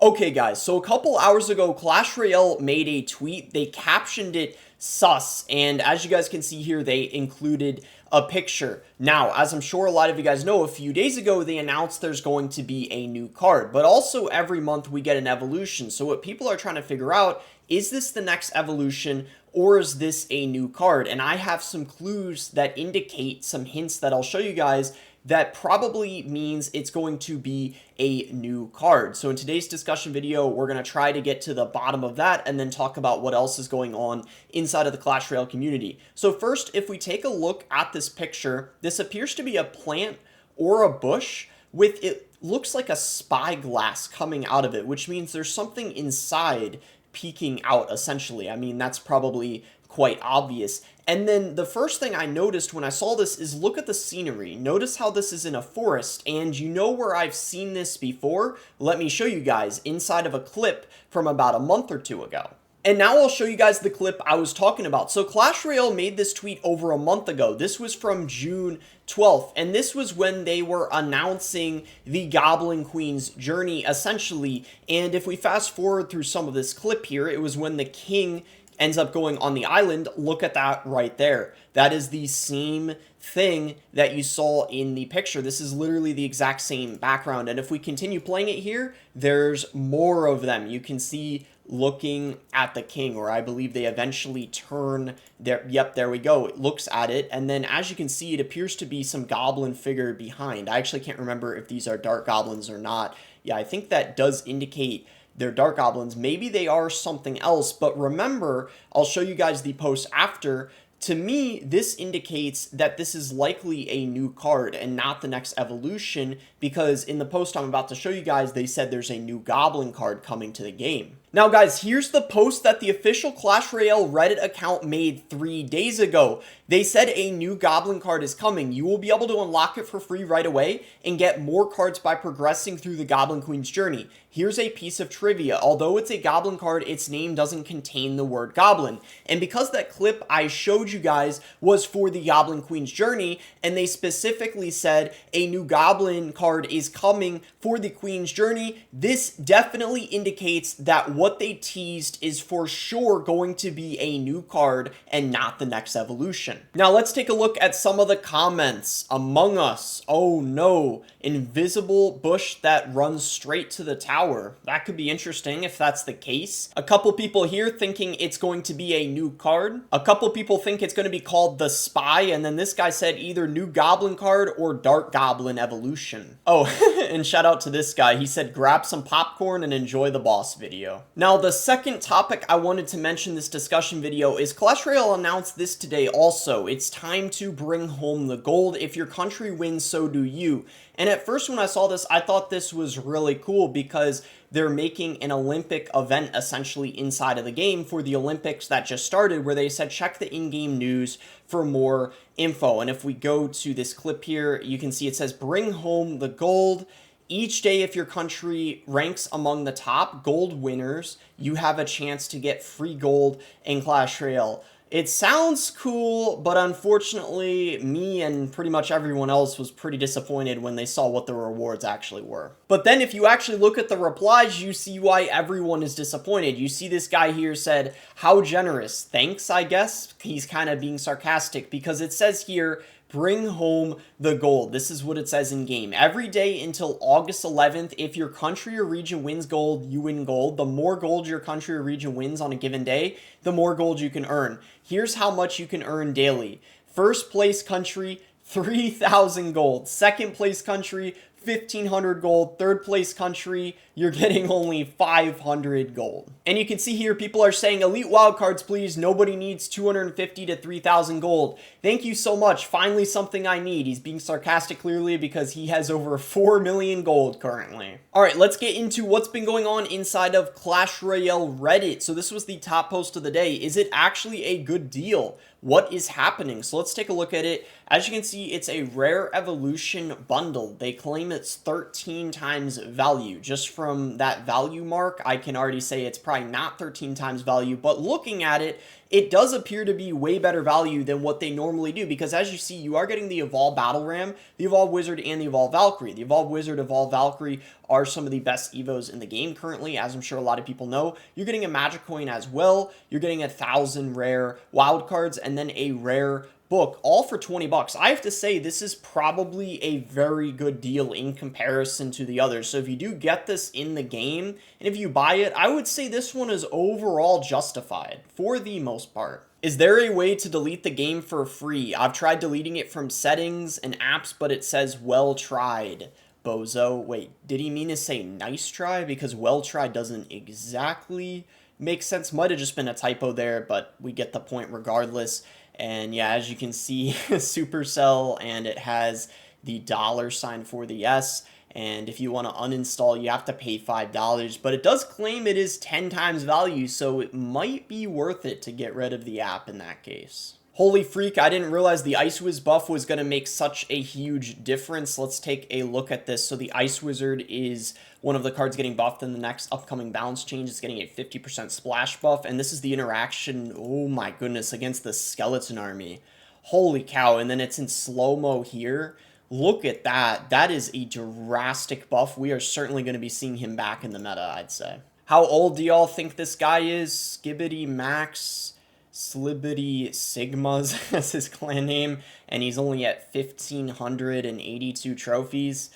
Okay, guys, so a couple hours ago, Clash Royale made a tweet. They captioned it sus, and as you guys can see here, they included a picture. Now, as I'm sure a lot of you guys know, a few days ago, they announced there's going to be a new card, but also every month we get an evolution. So what people are trying to figure out, is this the next evolution or is this a new card? And I have some clues that indicate some hints that I'll show you guys that probably means it's going to be a new card. So in today's discussion video, we're going to try to get to the bottom of that and then talk about what else is going on inside of the Clash Royale community. So first, if we take a look at this picture, this appears to be a plant or a bush with, it looks like a spyglass coming out of it, which means there's something inside peeking out essentially. I mean, that's probably quite obvious. And then the first thing I noticed when I saw this is look at the scenery. Notice how this is in a forest, and you know where I've seen this before? Let me show you guys inside of a clip from about a month or two ago. And now I'll show you guys the clip I was talking about. So Clash Royale made this tweet over a month ago. This was from June 12th, and this was when they were announcing the Goblin Queen's journey, essentially. And if we fast forward through some of this clip here, it was when the king ends up going on the island. Look at that right there. That is the same thing that you saw in the picture. This is literally the exact same background. And if we continue playing it here, there's more of them. You can see looking at the king, or I believe they eventually turn their, yep, there we go. It looks at it. And then as you can see, it appears to be some goblin figure behind. I actually can't remember if these are dark goblins or not. Yeah, I think that does indicate they're dark goblins. Maybe they are something else, but remember, I'll show you guys the post after. To me, this indicates that this is likely a new card and not the next evolution, because in the post I'm about to show you guys, they said there's a new goblin card coming to the game. Now guys, here's the post that the official Clash Royale Reddit account made 3 days ago. They said a new goblin card is coming. You will be able to unlock it for free right away and get more cards by progressing through the Goblin Queen's journey. Here's a piece of trivia. Although it's a goblin card, its name doesn't contain the word goblin. And because that clip I showed you guys was for the Goblin Queen's journey, and they specifically said a new goblin card is coming for the Queen's journey, this definitely indicates that what they teased is for sure going to be a new card and not the next evolution. Now let's take a look at some of the comments. Among Us, oh no, invisible bush that runs straight to the tower. That could be interesting if that's the case. A couple people here thinking it's going to be a new card. A couple people think it's going to be called the Spy, and then this guy said either new goblin card or dark goblin evolution. Oh, and shout out to this guy. He said grab some popcorn and enjoy the boss video. Now the second topic I wanted to mention this discussion video is Clash Royale announced this today also. It's time to bring home the gold. If your country wins, so do you. And at first when I saw this, I thought this was really cool because they're making an Olympic event essentially inside of the game for the Olympics that just started, where they said check the in-game news for more info. And if we go to this clip here, you can see it says bring home the gold. Each day, if your country ranks among the top gold winners, you have a chance to get free gold in Clash Royale. It sounds cool, but unfortunately, me and pretty much everyone else was pretty disappointed when they saw what the rewards actually were. But then if you actually look at the replies, you see why everyone is disappointed. You see this guy here said, how generous? Thanks, I guess. He's kind of being sarcastic because it says here, bring home the gold. This is what it says in game. Every day until August 11th, if your country or region wins gold, you win gold. The more gold your country or region wins on a given day, the more gold you can earn. Here's how much you can earn daily. First place country, 3,000 gold. Second place country, 1,500 gold. Third place country, you're getting only 500 gold. And you can see here, people are saying, elite wildcards, please. Nobody needs 250 to 3,000 gold. Thank you so much. Finally, something I need. He's being sarcastic clearly because he has over 4 million gold currently. All right, let's get into what's been going on inside of Clash Royale Reddit. So this was the top post of the day. Is it actually a good deal? What is happening? So let's take a look at it. As you can see, it's a rare evolution bundle. They claim it's 13 times value. Just from that value mark, I can already say it's probably not 13 times value, but looking at it, it does appear to be way better value than what they normally do, because as you see, you are getting the Evolved Battle Ram, the Evolved Wizard, and the Evolved Valkyrie. The Evolved Wizard, Evolved Valkyrie are some of the best Evos in the game currently, as I'm sure a lot of people know. You're getting a Magic Coin as well. You're getting 1,000 rare wild cards, and then a rare book, all for 20 bucks. I have to say, this is probably a very good deal in comparison to the others. So if you do get this in the game, and if you buy it, I would say this one is overall justified for the most part. Is there a way to delete the game for free? I've tried deleting it from settings and apps, but it says well tried. Bozo. Wait, did he mean to say nice try? Because well tried doesn't exactly make sense. Might have just been a typo there, but we get the point regardless. And yeah, as you can see, Supercell, and it has the $ for the S. And if you want to uninstall, you have to pay $5. But it does claim it is 10 times value, so it might be worth it to get rid of the app in that case. Holy freak, I didn't realize the Ice Wiz buff was going to make such a huge difference. Let's take a look at this. So the Ice Wizard is one of the cards getting buffed in the next upcoming balance change. It's getting a 50% splash buff, and this is the interaction, oh my goodness, against the Skeleton Army. Holy cow, and then it's in slow-mo here. Look at that. That is a drastic buff. We are certainly going to be seeing him back in the meta, I'd say. How old do y'all think this guy is? Skibbity Max Slibbity Sigmas, that's his clan name, and he's only at 1,582 trophies.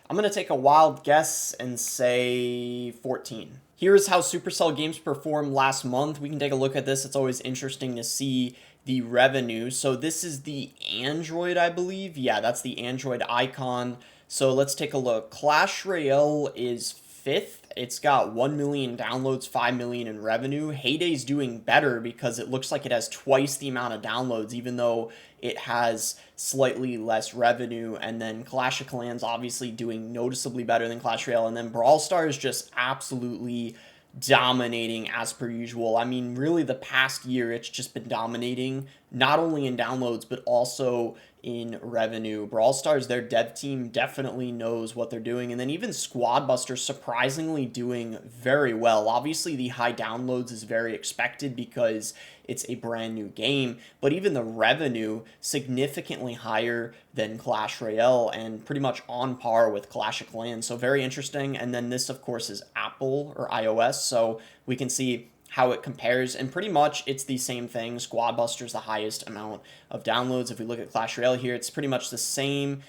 I'm going to take a wild guess and say 14. Here's how Supercell Games performed last month. We can take a look at this. It's always interesting to see the revenue. So this is the Android, I believe. Yeah, that's the Android icon. So let's take a look. Clash Royale is 5th. It's got 1 million downloads, 5 million in revenue. Hayday's doing better because it looks like it has twice the amount of downloads, even though it has slightly less revenue. And then Clash of Clans obviously doing noticeably better than Clash Royale. And then Brawl Stars just absolutely dominating as per usual. I mean, really the past year, it's just been dominating, not only in downloads, but also in revenue. Brawl Stars, their dev team definitely knows what they're doing. And then even Squad Busters surprisingly doing very well. Obviously, the high downloads is very expected because it's a brand new game, but even the revenue significantly higher than Clash Royale and pretty much on par with Clash of Clans. So very interesting. And then this, of course, is Apple or iOS. So we can see how it compares, and pretty much it's the same thing. Squad Busters the highest amount of downloads. If we look at Clash Royale here, it's pretty much the same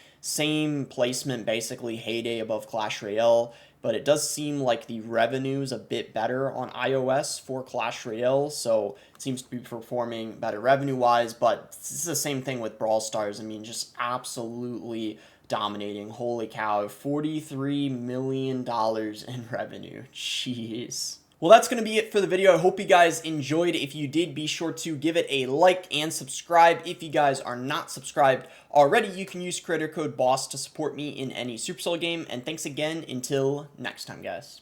placement, basically. Heyday above Clash Royale, but it does seem like the revenue's a bit better on iOS for Clash Royale, so it seems to be performing better revenue-wise, but it's the same thing with Brawl Stars. I mean, just absolutely dominating. Holy cow, $43 million in revenue. Jeez. Well, that's going to be it for the video. I hope you guys enjoyed. If you did, be sure to give it a like and subscribe. If you guys are not subscribed already, you can use creator code BOSS to support me in any Supercell game. And thanks again. Until next time, guys.